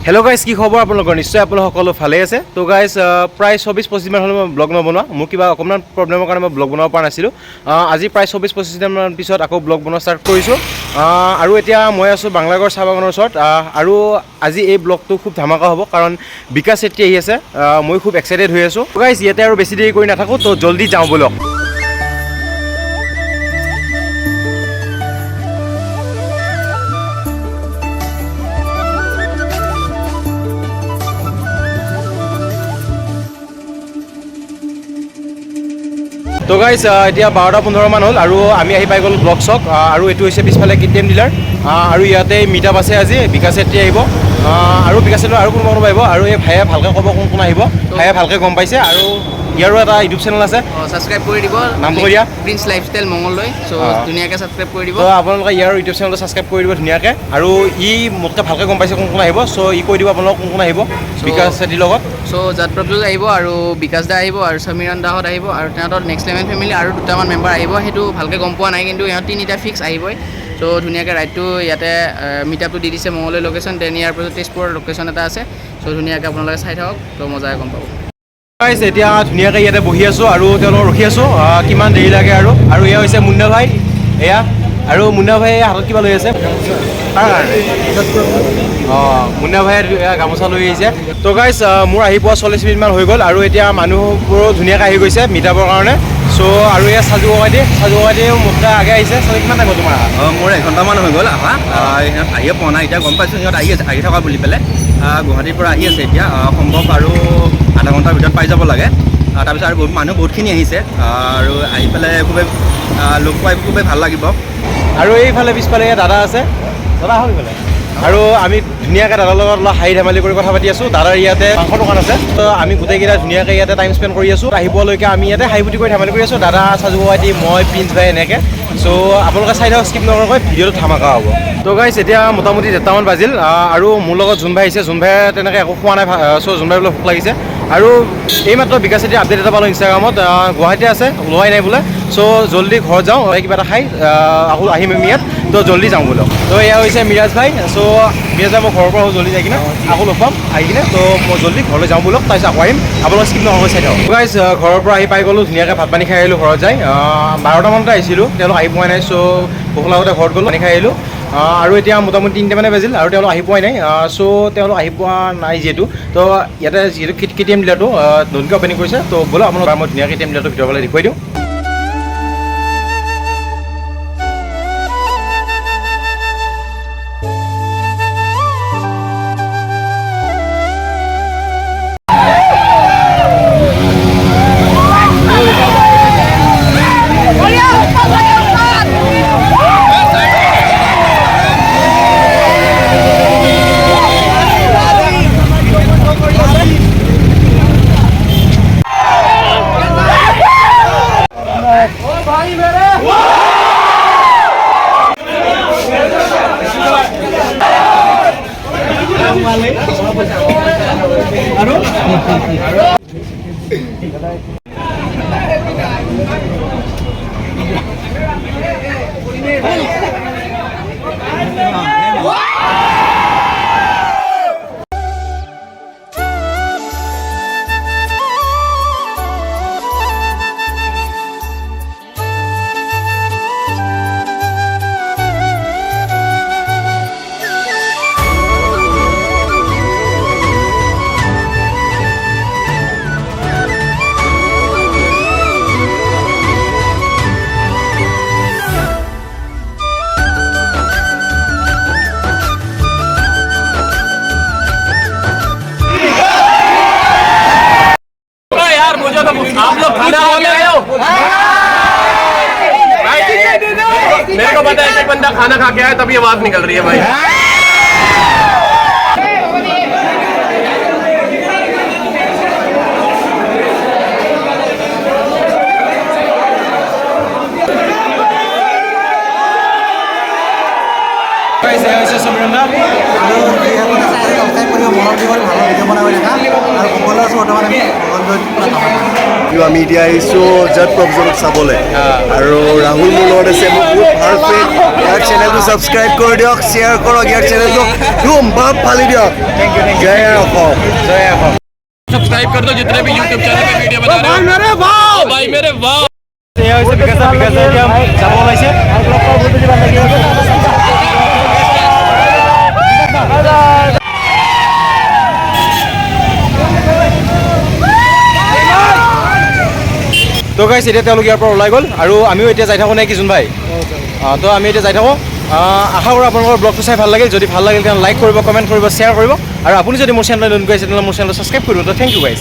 hello guys की खबर आपलोगों निश्चय आप সকলো ভালে আছে তো গাইস প্ৰায় 24-25 দিন হল মই ব্লগ নবনোৱা মোৰ কিবা অকমান প্ৰবলেমৰ কাৰণে মই ব্লগ বনাব পৰা নাছিলো আজি প্ৰায় 24-25 দিন মান পিছত আকৌ ব্লগ বনোৱা ষ্টাৰ্ট কৰিছো আৰু এতিয়া মই আছো বাংলাগড় চাহ বাগানৰ ওচৰত আৰু আজি এই ব্লগটো খুব ধামাকা হ'ব কাৰণ বিকাশ চেত্ৰী আহি আছে মই খুব এক্সাইটেড হৈ আছো গাইস ইয়াতে আৰু বেছি দেৰি কৰি নাথাকো তো জলদি যাওঁ বলক তো গাইস এতিয়া 12:15 মান হল আৰু আমি আহি পাই গল ব্লক চক আৰু এটো হৈছে পিছফালে কেটিএম ডিলাৰ আৰু ইয়াতে মিটআপ আছে আজি বিকাশ চেত্ৰী আহিব আৰু বিকাশ চেত্ৰী আৰু কোনোবা আহিব আৰু এই ভাইয়া ভালকৈ ক'ব কোন আহিব ভাইয়া ভালকৈ গম পাইছে আৰু ইয়াৰো এটা ইউটিউব চেনেল আছে সাবস্ক্ৰাইব কৰি দিব নামটো কৈ দিয়া প্ৰিন্স লাইফষ্টাইল মংগলদৈ সো ধুনিয়াকৈ সাবস্ক্ৰাইব কৰি দিব তো আপোনালোকে ইয়াৰ ইউটিউব চেনেলটো সাবস্ক্ৰাইব কৰি দিব ধুনিয়াকৈ আৰু ই মোতকৈ ভালকৈ গম পাইছে কোন আহিব সো ই কৈ দিব আপোনালোক কোন আহিব বিকাশ চেত্ৰীৰ লগত সো জাতপ্ৰভু আহিব আৰু বিকাশ দা আহিব আৰু সমীৰণ দাহত আহিব আৰু তেহঁতৰ নেক্সট লেভেল ফেমিলি আৰু দুটামান মেম্বাৰ আহিব সেইটো ভালকৈ গম পোৱা নাই কিন্তু ইহঁত তিনিটা ফিক্স আহিবই সো ধুনিয়াকৈ ৰাইডটো ইয়াতে মিটআপটো দি দিছে মংগলদৈ লোকেশ্যন দেন ইয়াৰ পাছত তেজপুৰৰ লোকেশ্যন এটা আছে সো ধুনীয়াকৈ আপোনালোকে চাই থাকক তো মজাই গম পাব গাইস এতিয়া ধুনীয়াকৈ ইয়াতে বহি আছো আৰু তেওঁলোক ৰখি আছো কিমান দেৰি লাগে আৰু এয়া হৈছে মুন্না ভাই এয়া আৰু মুন্না ভাই হাতত কিবা লৈ আছে মুন্না ভাই গামোচা লৈ আহিছে তো গাইস মোৰ আহি পোৱা 40 মিনিট মান হৈ গ'ল আৰু এতিয়া মানুহবোৰো ধুনীয়াকৈ আহি গৈছে মিটাবৰ কাৰণে সো আৰু এয়া সাজু কাইদি মোতকৈ আগে আহিছে কিমান টাইম তোমাৰ মোৰ এঘণ্টামান হৈ গ'ল আহা সিহঁত আহিয়ে পোৱা নাই এতিয়া গম পাইছোঁ সিহঁত আহি থকা বুলি পেলাই গুৱাহাটীৰ পৰা আহি আছে এতিয়া সম্ভৱ আৰু আধা ঘণ্টাৰ ভিতৰত পাই যাব লাগে তাৰপিছত আৰু মানুহ বহুতখিনি আহিছে আৰু আহি পেলাই খুবেই লগ পাই খুবেই ভাল লাগিব আৰু এইফালে পিছফালে দাদা আছে দাদা হ'ল এইফালে আৰু আমি ধুনীয়াকৈ দাদাৰ লগত অলপ হাঁহি ধেমালি কৰি কথা পাতি আছোঁ দাদাৰ ইয়াতে মাংসৰ দোকান আছে তো আমি গোটেইকেইটা ধুনীয়াকৈ ইয়াতে টাইম স্পেণ্ড কৰি আছোঁ আহি পোৱালৈকে আমি ইয়াতে হাঁহি ফুটি কৰি ধেমালি কৰি আছোঁ দাদা সাজু ভাইটি মই প্ৰিন্স ভাই এনেকৈ চ' আপোনালোকে চাই থাকক স্কিপ নকৰাকৈ ভিডিঅ'টো ধামাকা হ'ব তো গাইছ এতিয়া মোটামুটি 1টামান বাজিল আৰু মোৰ লগত জোন ভাই আহিছে জোন ভাইয়ে তেনেকৈ একো খোৱা নাই চ' জোন ভাই বোলে ভোক লাগিছে আৰু এইমাত্ৰ বিকাশ চেত্ৰী আপডেট এটা পালোঁ ইনষ্টাগ্ৰামত গুৱাহাটীতে আছে লোৱাই নাই বোলে চ' জল্দি ঘৰত যাওঁ কিবা এটা খাই আকৌ আহিম আমি ইয়াত তো জল্দি যাওঁ বোলো তো এয়া হৈছে মিৰাজ ভাই চ' মিৰাজ ভাই মই ঘৰৰ পৰা জল্দি যাই কিনে আকৌ লগ পাম আহি কিনে তো মই জল্দি ঘৰলৈ যাওঁ বোলো তাৰপিছত আকৌ আহিম আপোনালোকে স্কিপ নকৰাকৈ চাই থাকক গাইছ ঘৰৰ পৰা আহি পাই গ'লোঁ ধুনীয়াকৈ ভাত পানী খাই আহিলোঁ ঘৰত যাই 12টামানতে আহিছিলোঁ তেওঁলোক আহি পোৱা নাই চ' ভোক লাগোতে ঘৰত গ'লোঁ পানী খাই আহিলোঁ আৰু এতিয়া মোটামুটি 3টামানে বাজিল আৰু তেওঁলোক আহি পোৱাই নাই চ' তেওঁলোক আহি পোৱা নাই যিহেতু তো ইয়াতে যিহেতু কেটিএম ডিলাৰটো নতুনকৈ অপেনিং কৰিছে তো বোলো আপোনালোক মই ধুনীয়াকৈ কেটিএম ডিলাৰটো ভিতৰৰ ফালে দেখুৱাই দিওঁ आप लोग खाना हो गया मेरे को पता है एक बंदा खाना खा के आया तभी आवाज निकल रही है भाई মনত দিব ভাল ভিডিঅ' বনাব দেখা আৰু সকলোৰে বৰ্তমান আমি আমি এতিয়া আহিছোঁ জজ প্ৰফেচনক চাবলৈ আৰু ৰাহুল মোৰ লগত আছে মোৰ বহুত ভাল ফ্ৰেণ্ড ইয়াৰ চেনেলটো ছাবস্ক্ৰাইব কৰি দিয়ক শ্বেয়াৰ কৰক ইয়াৰ চেনেলটো ধুম বাম ফালি দিয়ক জয় অসম জয় অসম सब्सक्राइब कर दो जितने भी यूट्यूब चैनल पे वीडियो बना रहे हो भाई मेरे वाह এয়া হৈছে বিকাশ দা এতিয়া যাব ওলাইছে তো গাইছ এতিয়া তেওঁলোক ইয়াৰ পৰা ওলাই গ'ল আৰু আমিও এতিয়া যাই থাকোঁ নে কি জোন ভাই তো আমি এতিয়া যাই থাকোঁ আশা কৰোঁ আপোনালোকৰ ব্লগটো চাই ভাল লাগিল যদি ভাল লাগিল তেতিয়াহ'লে লাইক কৰিব কমেণ্ট কৰিব শ্বেয়াৰ কৰিব আৰু আপুনি যদি মোৰ চেনেললৈ নতুন গৈছে তেনেহ'লে মোৰ চেনেলটো ছাবস্ক্ৰাইব কৰিব তো থেংক ইউ গাইছ